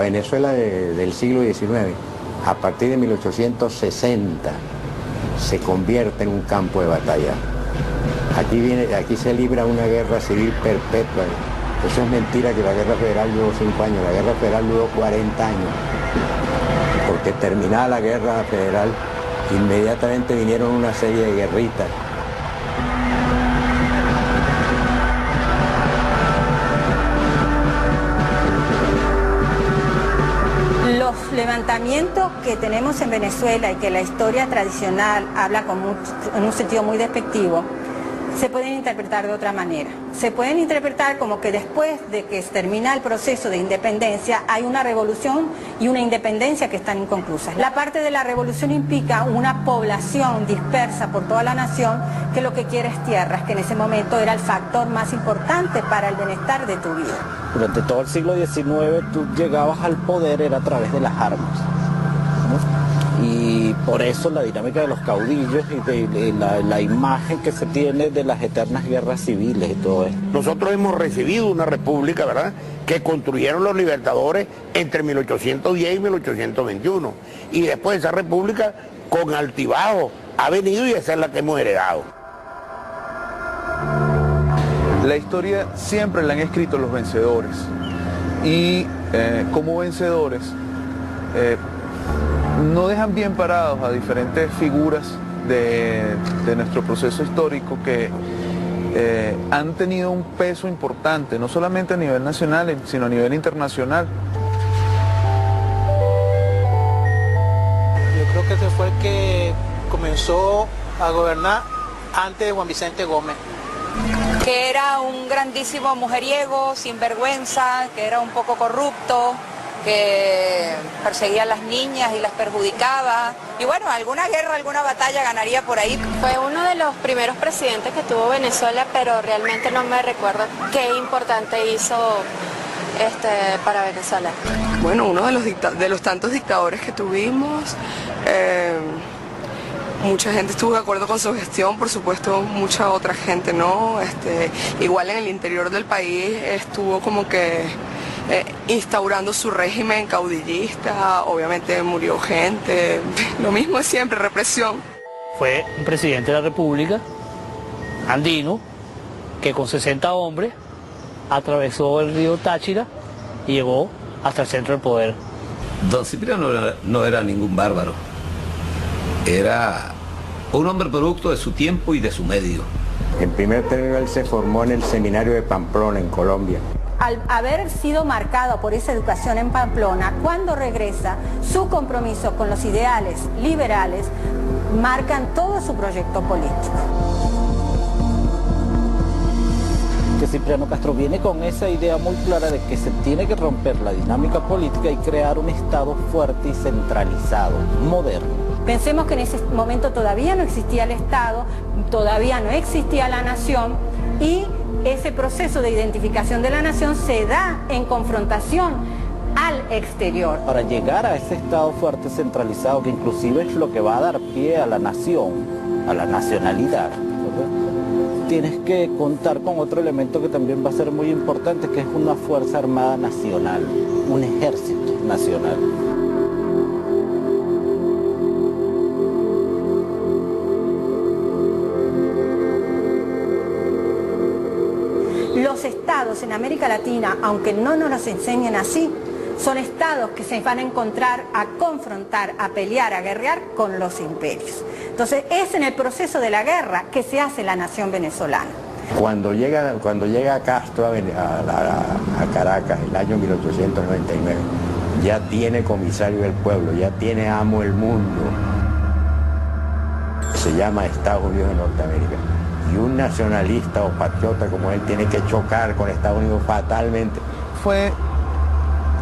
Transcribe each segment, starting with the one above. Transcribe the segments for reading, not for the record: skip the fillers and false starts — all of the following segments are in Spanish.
La Venezuela del siglo XIX, a partir de 1860, se convierte en un campo de batalla. Aquí se libra una guerra civil perpetua. Eso es mentira que la guerra federal duró 5 años, la guerra federal duró 40 años. Porque terminada la guerra federal, inmediatamente vinieron una serie de guerritas. Los levantamientos que tenemos en Venezuela y que la historia tradicional habla en un sentido muy despectivo, se pueden interpretar de otra manera. Se pueden interpretar como que después de que termina el proceso de independencia hay una revolución y una independencia que están inconclusas. La parte de la revolución implica una población dispersa por toda la nación que lo que quiere es tierras, que en ese momento era el factor más importante para el bienestar de tu vida. Durante todo el siglo XIX tú llegabas al poder era a través de las armas, ¿no? Y por eso la dinámica de los caudillos y de la imagen que se tiene de las eternas guerras civiles y todo esto. Nosotros hemos recibido una república, ¿verdad?, que construyeron los libertadores entre 1810 y 1821. Y después esa república, con altibajo, ha venido y esa es la que hemos heredado. La historia siempre la han escrito los vencedores. Y como vencedores, no dejan bien parados a diferentes figuras de nuestro proceso histórico que han tenido un peso importante, no solamente a nivel nacional, sino a nivel internacional. Yo creo que ese fue el que comenzó a gobernar antes de Juan Vicente Gómez. Que era un grandísimo mujeriego, sinvergüenza, que era un poco corrupto, que perseguía a las niñas y las perjudicaba. Y bueno, alguna guerra, alguna batalla ganaría por ahí. Fue uno de los primeros presidentes que tuvo Venezuela, pero realmente no me recuerdo qué importante hizo para Venezuela. Bueno, uno de los tantos dictadores que tuvimos. Mucha gente estuvo de acuerdo con su gestión, por supuesto mucha otra gente no. Igual en el interior del país estuvo como que instaurando su régimen caudillista, obviamente murió gente, lo mismo de siempre, represión. Fue un presidente de la República, andino, que con 60 hombres atravesó el río Táchira y llegó hasta el centro del poder. Don Cipriano no era ningún bárbaro, era un hombre producto de su tiempo y de su medio. En primer término, él se formó en el seminario de Pamplona, en Colombia. Al haber sido marcado por esa educación en Pamplona, cuando regresa, su compromiso con los ideales liberales marcan todo su proyecto político. Que Cipriano Castro viene con esa idea muy clara de que se tiene que romper la dinámica política y crear un Estado fuerte y centralizado, moderno. Pensemos que en ese momento todavía no existía el Estado, todavía no existía la nación y ese proceso de identificación de la nación se da en confrontación al exterior. Para llegar a ese Estado fuerte centralizado, que inclusive es lo que va a dar pie a la nación, a la nacionalidad, ¿verdad?, tienes que contar con otro elemento que también va a ser muy importante, que es una Fuerza Armada Nacional, un ejército nacional. Los estados en América Latina, aunque no nos los enseñen así, son estados que se van a encontrar a confrontar, a pelear, a guerrear con los imperios. Entonces es en el proceso de la guerra que se hace la nación venezolana. Cuando llega Castro a Caracas, el año 1899, ya tiene comisario del pueblo, ya tiene amo del mundo. Se llama Estados Unidos de Norteamérica. Y un nacionalista o patriota como él tiene que chocar con Estados Unidos fatalmente. Fue,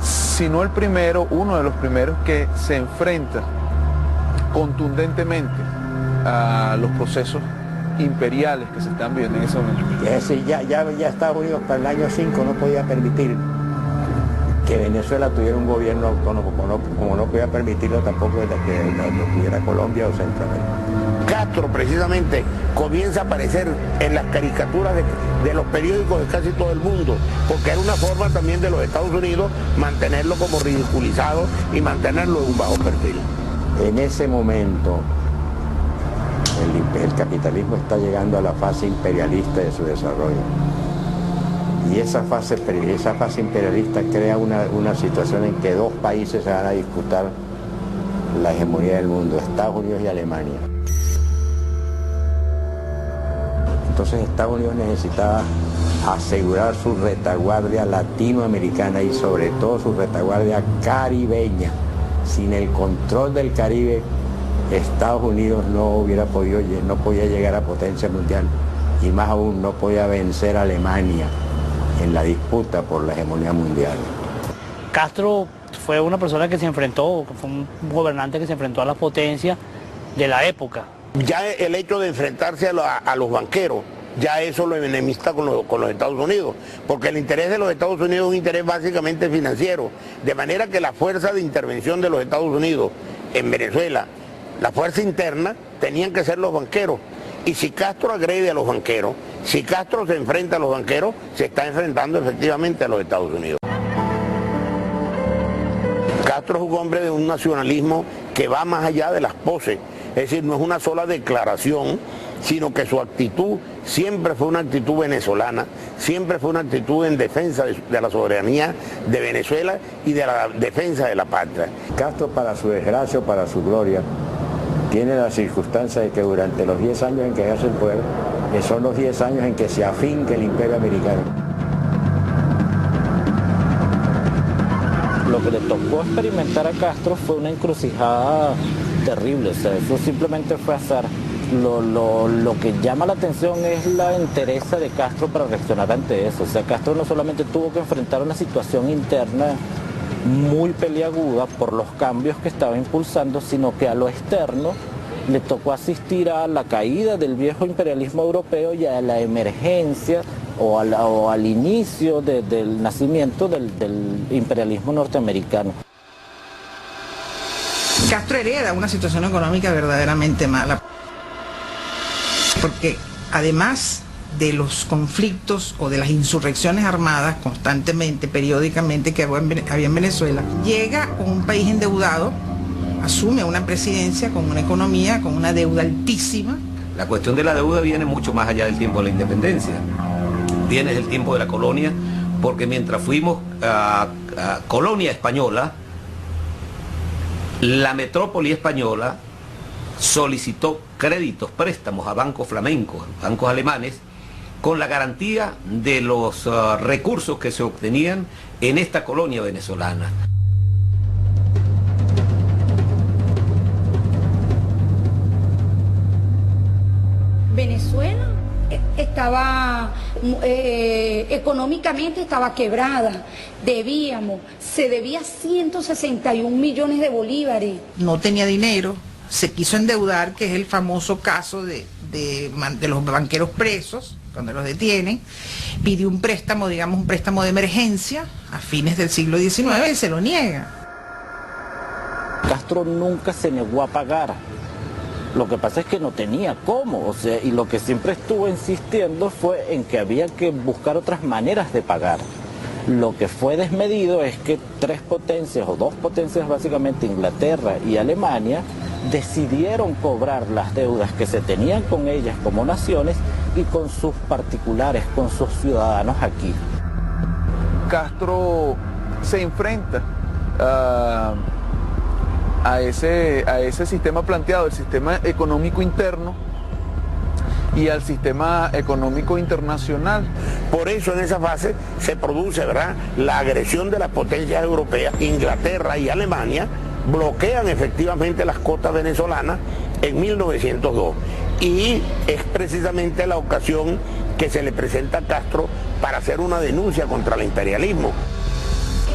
si no el primero, uno de los primeros que se enfrenta contundentemente a los procesos imperiales que se están viendo en ese momento. Ya Estados Unidos para el año 5 no podía permitir que Venezuela tuviera un gobierno autónomo, como no podía permitirlo tampoco que lo tuviera Colombia o Centroamérica. Castro precisamente comienza a aparecer en las caricaturas de los periódicos de casi todo el mundo, porque era una forma también de los Estados Unidos mantenerlo como ridiculizado y mantenerlo en un bajo perfil. En ese momento el capitalismo está llegando a la fase imperialista de su desarrollo. Y esa fase imperialista crea una situación en que dos países se van a disputar la hegemonía del mundo, Estados Unidos y Alemania. Entonces Estados Unidos necesitaba asegurar su retaguardia latinoamericana y sobre todo su retaguardia caribeña. Sin el control del Caribe, Estados Unidos no podía llegar a potencia mundial y más aún no podía vencer a Alemania en la disputa por la hegemonía mundial. Castro fue una persona que se enfrentó, fue un gobernante que se enfrentó a las potencias de la época. Ya el hecho de enfrentarse a los banqueros, ya eso lo enemista con los Estados Unidos, porque el interés de los Estados Unidos es un interés básicamente financiero, de manera que la fuerza de intervención de los Estados Unidos en Venezuela, la fuerza interna, tenían que ser los banqueros. Y si Castro agrede a los banqueros, si Castro se enfrenta a los banqueros, se está enfrentando efectivamente a los Estados Unidos. Castro es un hombre de un nacionalismo que va más allá de las poses, es decir, no es una sola declaración, sino que su actitud siempre fue una actitud venezolana, siempre fue una actitud en defensa de la soberanía de Venezuela y de la defensa de la patria. Castro, para su desgracia o para su gloria, tiene la circunstancia de que durante los 10 años en que ejerce el poder, son los 10 años en que se afinca el imperio americano. Lo que le tocó experimentar a Castro fue una encrucijada terrible, o sea, eso simplemente fue azar. Lo que llama la atención es la entereza de Castro para reaccionar ante eso. O sea, Castro no solamente tuvo que enfrentar una situación interna muy peliaguda por los cambios que estaba impulsando, sino que a lo externo le tocó asistir a la caída del viejo imperialismo europeo y a la emergencia o al inicio del nacimiento del imperialismo norteamericano. Castro hereda una situación económica verdaderamente mala, porque además de los conflictos o de las insurrecciones armadas constantemente, periódicamente que había en Venezuela, llega con un país endeudado, asume una presidencia con una economía, con una deuda altísima. La cuestión de la deuda viene mucho más allá del tiempo de la independencia, viene del tiempo de la colonia, porque mientras fuimos a colonia española, la metrópoli española solicitó créditos, préstamos a bancos flamencos, bancos alemanes, con la garantía de los recursos que se obtenían en esta colonia venezolana. Venezuela estaba económicamente estaba quebrada, se debía 161 millones de bolívares. No tenía dinero, se quiso endeudar, que es el famoso caso de los banqueros presos, cuando los detienen, pidió un préstamo, digamos un préstamo de emergencia a fines del siglo XIX y se lo niega. Castro nunca se negó a pagar. Lo que pasa es que no tenía cómo, o sea, y lo que siempre estuvo insistiendo fue en que había que buscar otras maneras de pagar. Lo que fue desmedido es que tres potencias, o dos potencias básicamente, Inglaterra y Alemania, decidieron cobrar las deudas que se tenían con ellas como naciones y con sus particulares, con sus ciudadanos aquí. Castro se enfrenta a ese sistema planteado, el sistema económico interno y al sistema económico internacional. Por eso en esa fase se produce, ¿verdad?, la agresión de las potencias europeas. Inglaterra y Alemania bloquean efectivamente las costas venezolanas en 1902 y es precisamente la ocasión que se le presenta a Castro para hacer una denuncia contra el imperialismo.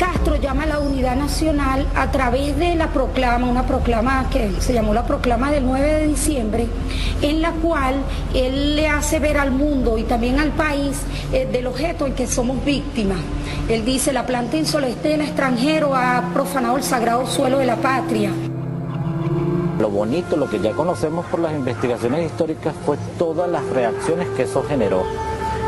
Castro llama a la unidad nacional a través de la proclama, una proclama que se llamó la proclama del 9 de diciembre, en la cual él le hace ver al mundo y también al país del objeto en que somos víctimas. Él dice: la planta insolente del extranjero ha profanado el sagrado suelo de la patria. Lo bonito, lo que ya conocemos por las investigaciones históricas, fue todas las reacciones que eso generó.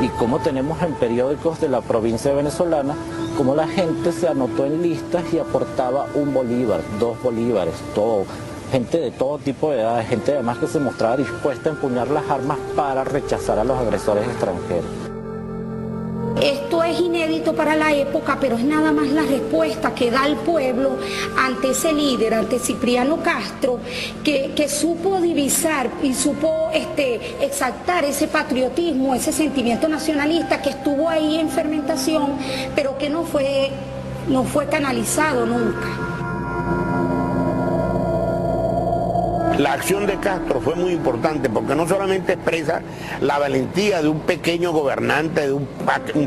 Y como tenemos en periódicos de la provincia venezolana, como la gente se anotó en listas y aportaba 1 bolívar, 2 bolívares, todo. Gente de todo tipo de edades, gente además que se mostraba dispuesta a empuñar las armas para rechazar a los agresores extranjeros. Esto es inédito para la época, pero es nada más la respuesta que da el pueblo ante ese líder, ante Cipriano Castro, que supo divisar y supo exaltar ese patriotismo, ese sentimiento nacionalista que estuvo ahí en fermentación, pero que no fue canalizado nunca. La acción de Castro fue muy importante porque no solamente expresa la valentía de un pequeño gobernante de un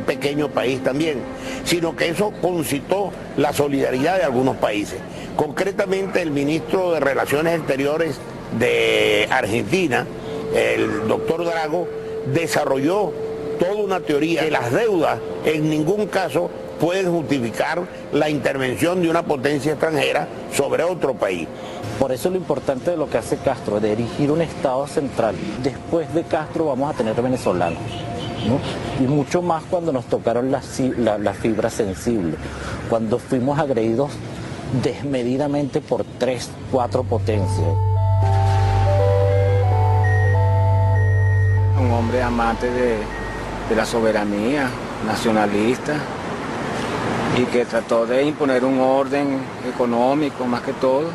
pequeño país también, sino que eso concitó la solidaridad de algunos países. Concretamente el ministro de Relaciones Exteriores de Argentina, el doctor Drago, desarrolló toda una teoría que las deudas en ningún caso pueden justificar la intervención de una potencia extranjera sobre otro país. Por eso lo importante de lo que hace Castro, de erigir un Estado central. Después de Castro vamos a tener venezolanos, ¿no? Y mucho más cuando nos tocaron la fibra sensible, cuando fuimos agredidos desmedidamente por 3, 4 potencias. Un hombre amante de la soberanía, nacionalista, y que trató de imponer un orden económico más que todo,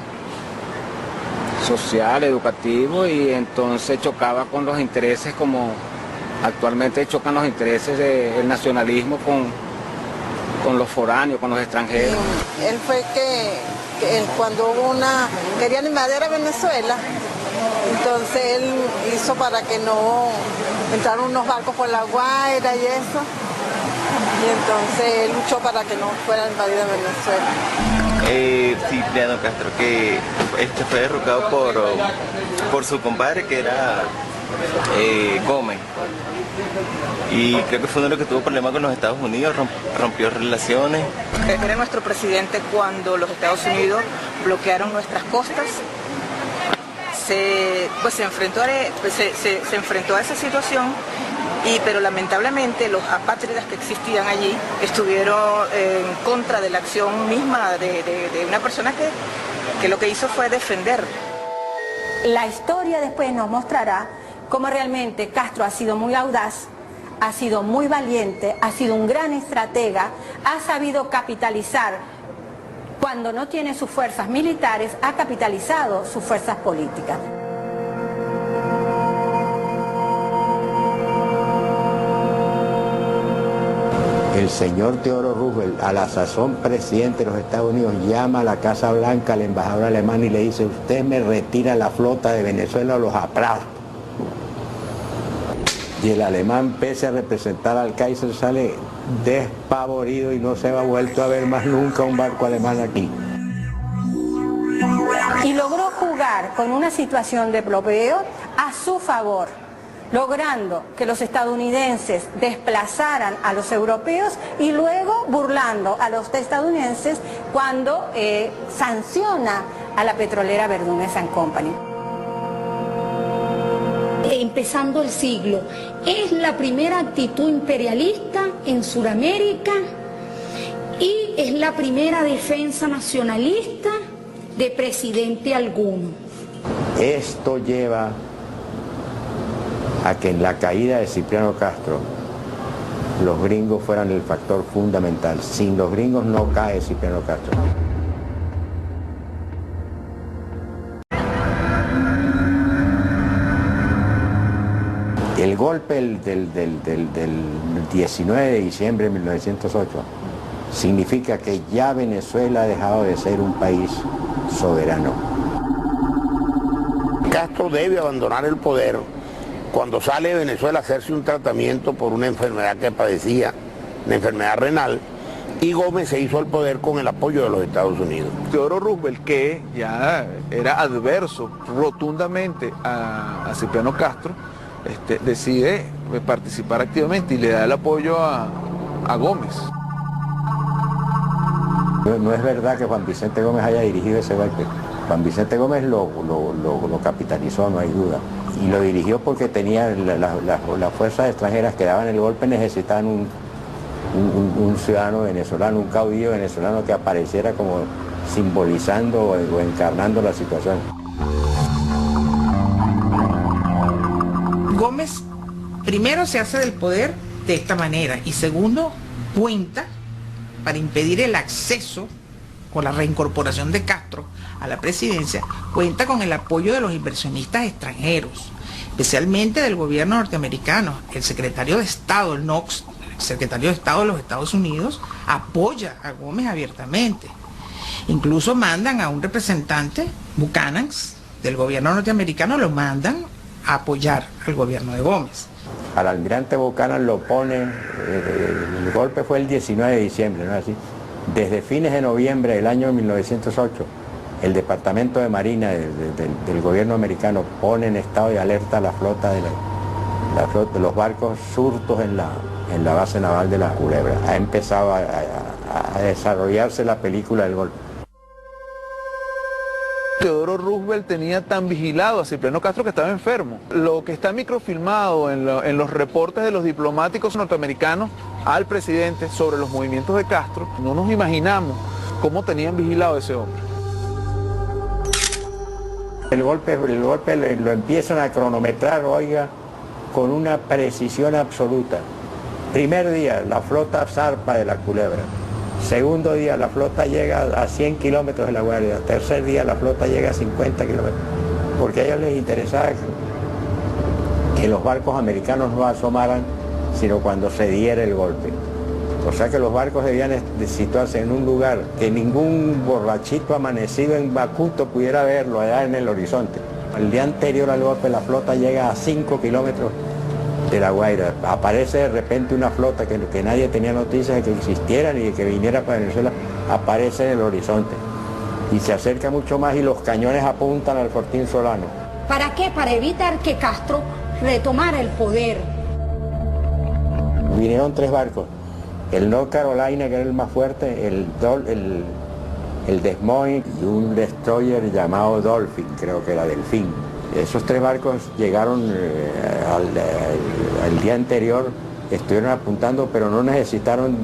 social, educativo, y entonces chocaba con los intereses como actualmente chocan los intereses del nacionalismo con los foráneos, con los extranjeros. Él fue que cuando hubo querían invadir a Venezuela, entonces él hizo para que no entraran unos barcos por La Guaira y eso, y entonces él luchó para que no fuera invadida Venezuela. Cipriano Castro, que fue derrocado por su compadre, que era Gómez, y creo que fue uno de los que tuvo problemas con los Estados Unidos, rompió relaciones. Era nuestro presidente cuando los Estados Unidos bloquearon nuestras costas. Se enfrentó a esa situación, pero lamentablemente los apátridas que existían allí estuvieron en contra de la acción misma de una persona que lo que hizo fue defender. La historia después nos mostrará cómo realmente Castro ha sido muy audaz, ha sido muy valiente, ha sido un gran estratega, ha sabido capitalizar. Cuando no tiene sus fuerzas militares, ha capitalizado sus fuerzas políticas. El señor Theodore Roosevelt, a la sazón presidente de los Estados Unidos, llama a la Casa Blanca al embajador alemán y le dice: usted me retira la flota de Venezuela o los aplasto. Y el alemán, pese a representar al Kaiser, sale despavorido y no se ha vuelto a ver más nunca un barco alemán aquí. Y logró jugar con una situación de bloqueo a su favor, logrando que los estadounidenses desplazaran a los europeos y luego burlando a los estadounidenses cuando sanciona a la petrolera Verdun Company. Empezando el siglo, es la primera actitud imperialista en Sudamérica y es la primera defensa nacionalista de presidente alguno. Esto lleva a que en la caída de Cipriano Castro los gringos fueran el factor fundamental. Sin los gringos no cae Cipriano Castro. El golpe del 19 de diciembre de 1908 significa que ya Venezuela ha dejado de ser un país soberano. Castro debe abandonar el poder cuando sale de Venezuela a hacerse un tratamiento por una enfermedad que padecía, una enfermedad renal, y Gómez se hizo al poder con el apoyo de los Estados Unidos. Teodoro Roosevelt, que ya era adverso rotundamente a Cipriano Castro, decide participar activamente y le da el apoyo a Gómez. No es verdad que Juan Vicente Gómez haya dirigido ese golpe. Juan Vicente Gómez lo capitalizó, no hay duda. Y lo dirigió porque tenía las fuerzas extranjeras que daban el golpe, necesitaban un ciudadano venezolano, un caudillo venezolano que apareciera como simbolizando o encarnando la situación. Gómez primero se hace del poder de esta manera y segundo cuenta para impedir el acceso con la reincorporación de Castro a la presidencia, cuenta con el apoyo de los inversionistas extranjeros, especialmente del gobierno norteamericano. El secretario de Estado, el Knox, el secretario de Estado de los Estados Unidos, apoya a Gómez abiertamente. Incluso mandan a un representante, Buchanan, del gobierno norteamericano, lo mandan a apoyar al gobierno de Gómez. Al almirante Buchanan lo pone, el golpe fue el 19 de diciembre, ¿no es así? Desde fines de noviembre del año 1908, el Departamento de Marina del gobierno americano pone en estado de alerta la flota de los barcos surtos en la base naval de la Culebra. Ha empezado a desarrollarse la película del golpe. Teodoro Roosevelt tenía tan vigilado a Cipriano Castro que estaba enfermo. Lo que está microfilmado en los reportes de los diplomáticos norteamericanos al presidente sobre los movimientos de Castro, no nos imaginamos cómo tenían vigilado a ese hombre. El golpe lo empiezan a cronometrar, oiga, con una precisión absoluta. Primer día, la flota zarpa de la Culebra. Segundo día, la flota llega a 100 kilómetros de La Guaira. Tercer día, la flota llega a 50 kilómetros. Porque a ellos les interesaba que los barcos americanos no asomaran, sino cuando se diera el golpe. O sea que los barcos debían situarse en un lugar que ningún borrachito amanecido en Bakuto pudiera verlo allá en el horizonte. El día anterior al golpe, la flota llega a 5 kilómetros de La Guaira. Aparece de repente una flota que nadie tenía noticias de que existiera ni de que viniera para Venezuela, aparece en el horizonte y se acerca mucho más y los cañones apuntan al Fortín Solano. ¿Para qué? Para evitar que Castro retomara el poder. Vinieron 3 barcos, el North Carolina, que era el más fuerte, el Des Moines y un destroyer llamado Dolphin, creo que era Delfín. Esos 3 barcos llegaron al día anterior, estuvieron apuntando, pero no necesitaron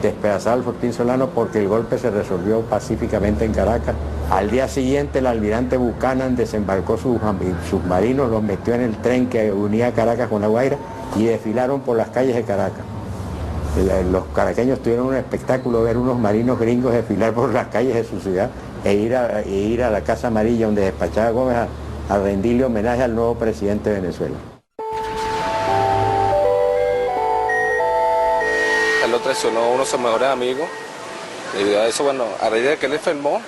despedazar al Fortín Solano porque el golpe se resolvió pacíficamente en Caracas. Al día siguiente el almirante Buchanan desembarcó sus submarinos, los metió en el tren que unía Caracas con La Guaira y desfilaron por las calles de Caracas. Los caraqueños tuvieron un espectáculo, ver unos marinos gringos desfilar por las calles de su ciudad e ir a la Casa Amarilla, donde despachaba Gómez a rendirle homenaje al nuevo presidente de Venezuela. Él lo traicionó a uno de sus mejores amigos. Debido a eso, bueno, a raíz de que él enfermó,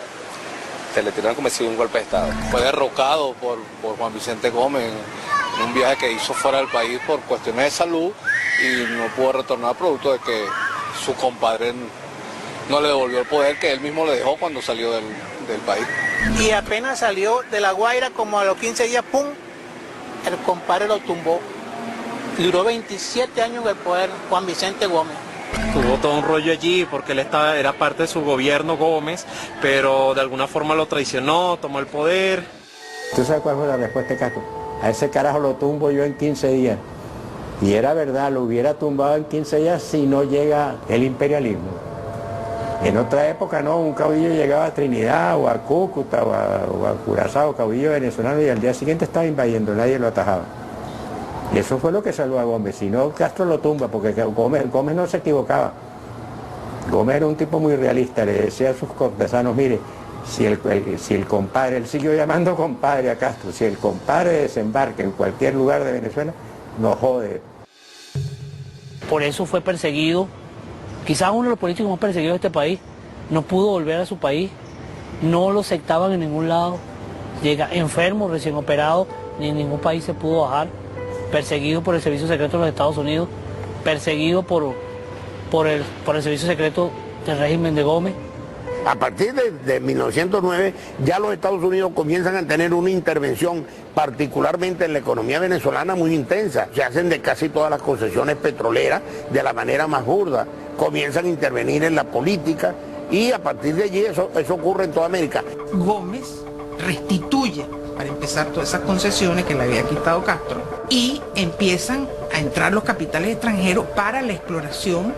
se le tiraron como si un golpe de Estado. Fue derrocado por Juan Vicente Gómez en un viaje que hizo fuera del país por cuestiones de salud y no pudo retornar producto de que su compadre no le devolvió el poder que él mismo le dejó cuando salió del país. Y apenas salió de La Guaira, como a los 15 días, ¡pum!, el compadre lo tumbó. Duró 27 años en el poder Juan Vicente Gómez. Tuvo todo un rollo allí porque él era parte de su gobierno, Gómez, pero de alguna forma lo traicionó, tomó el poder. ¿Tú sabes cuál fue la respuesta de Castro? A ese carajo lo tumbo yo en 15 días. Y era verdad, lo hubiera tumbado en 15 días si no llega el imperialismo. En otra época no, un caudillo llegaba a Trinidad o a Cúcuta o a Curazao, caudillo venezolano, y al día siguiente estaba invadiendo, nadie lo atajaba. Y eso fue lo que salvó a Gómez, si no Castro lo tumba, porque Gómez no se equivocaba. Gómez era un tipo muy realista, le decía a sus cortesanos, mire, si el compadre, él siguió llamando compadre a Castro, si el compadre desembarca en cualquier lugar de Venezuela, no jode. Por eso fue perseguido. Quizás uno de los políticos más perseguidos de este país. No pudo volver a su país. No lo aceptaban en ningún lado. Llega enfermo, recién operado, ni en ningún país se pudo bajar. Perseguido por el Servicio Secreto de los Estados Unidos. Perseguido por el Servicio Secreto del régimen de Gómez. A partir de 1909 ya los Estados Unidos comienzan a tener una intervención, particularmente en la economía venezolana, muy intensa. Se hacen de casi todas las concesiones petroleras de la manera más burda. Comienzan a intervenir en la política y a partir de allí eso ocurre en toda América. Gómez restituye, para empezar, todas esas concesiones que le había quitado Castro y empiezan a entrar los capitales extranjeros para la exploración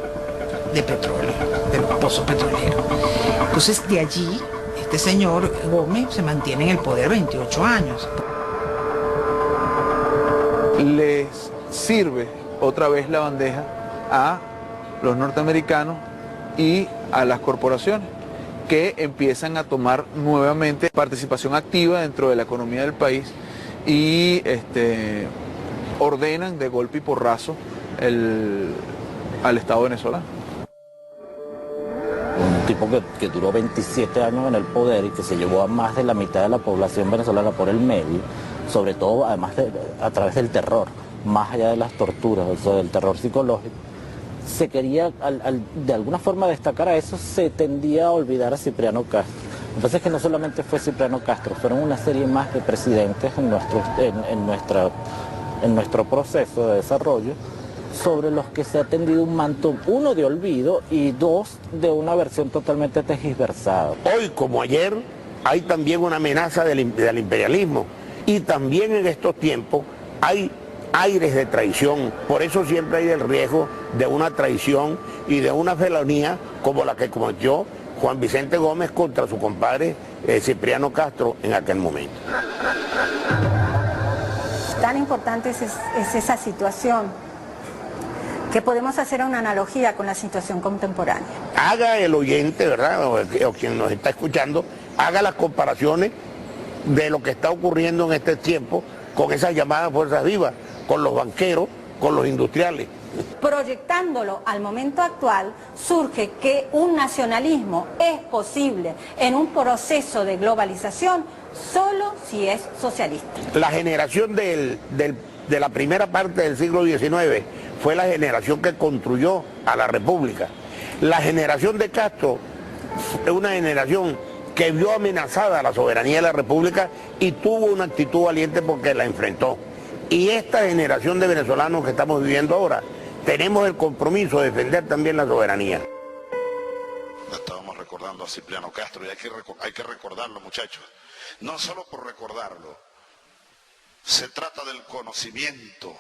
de petróleo, de los pozos petroleros. Entonces, de allí, este señor Gómez se mantiene en el poder 28 años. Les sirve otra vez la bandeja a los norteamericanos y a las corporaciones que empiezan a tomar nuevamente participación activa dentro de la economía del país y ordenan de golpe y porrazo al Estado venezolano. Un tipo que duró 27 años en el poder y que se llevó a más de la mitad de la población venezolana por el medio, sobre todo además a través del terror, más allá de las torturas, o sea, del terror psicológico. Se quería, de alguna forma, destacar a eso, se tendía a olvidar a Cipriano Castro. Lo que pasa es que no solamente fue Cipriano Castro, fueron una serie más de presidentes en nuestro proceso de desarrollo, sobre los que se ha tendido un manto, uno, de olvido y dos, de una versión totalmente tergiversada. Hoy, como ayer, hay también una amenaza del imperialismo y también en estos tiempos hay aires de traición. Por eso siempre hay el riesgo de una traición y de una felonía como la que cometió Juan Vicente Gómez contra su compadre Cipriano Castro en aquel momento. Tan importante es esa situación que podemos hacer una analogía con la situación contemporánea. Haga el oyente, ¿verdad? O quien nos está escuchando, haga las comparaciones de lo que está ocurriendo en este tiempo con esas llamadas fuerzas vivas, con los banqueros, con los industriales. Proyectándolo al momento actual, surge que un nacionalismo es posible en un proceso de globalización solo si es socialista. La generación de la primera parte del siglo XIX fue la generación que construyó a la República. La generación de Castro es una generación que vio amenazada la soberanía de la República y tuvo una actitud valiente porque la enfrentó. Y esta generación de venezolanos que estamos viviendo ahora, tenemos el compromiso de defender también la soberanía. Estábamos recordando a Cipriano Castro y hay que recordarlo, muchachos. No solo por recordarlo, se trata del conocimiento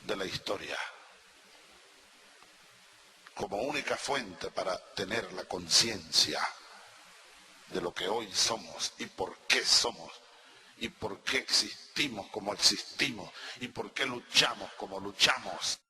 de la historia como única fuente para tener la conciencia de lo que hoy somos y por qué somos y por qué existimos como existimos y por qué luchamos como luchamos.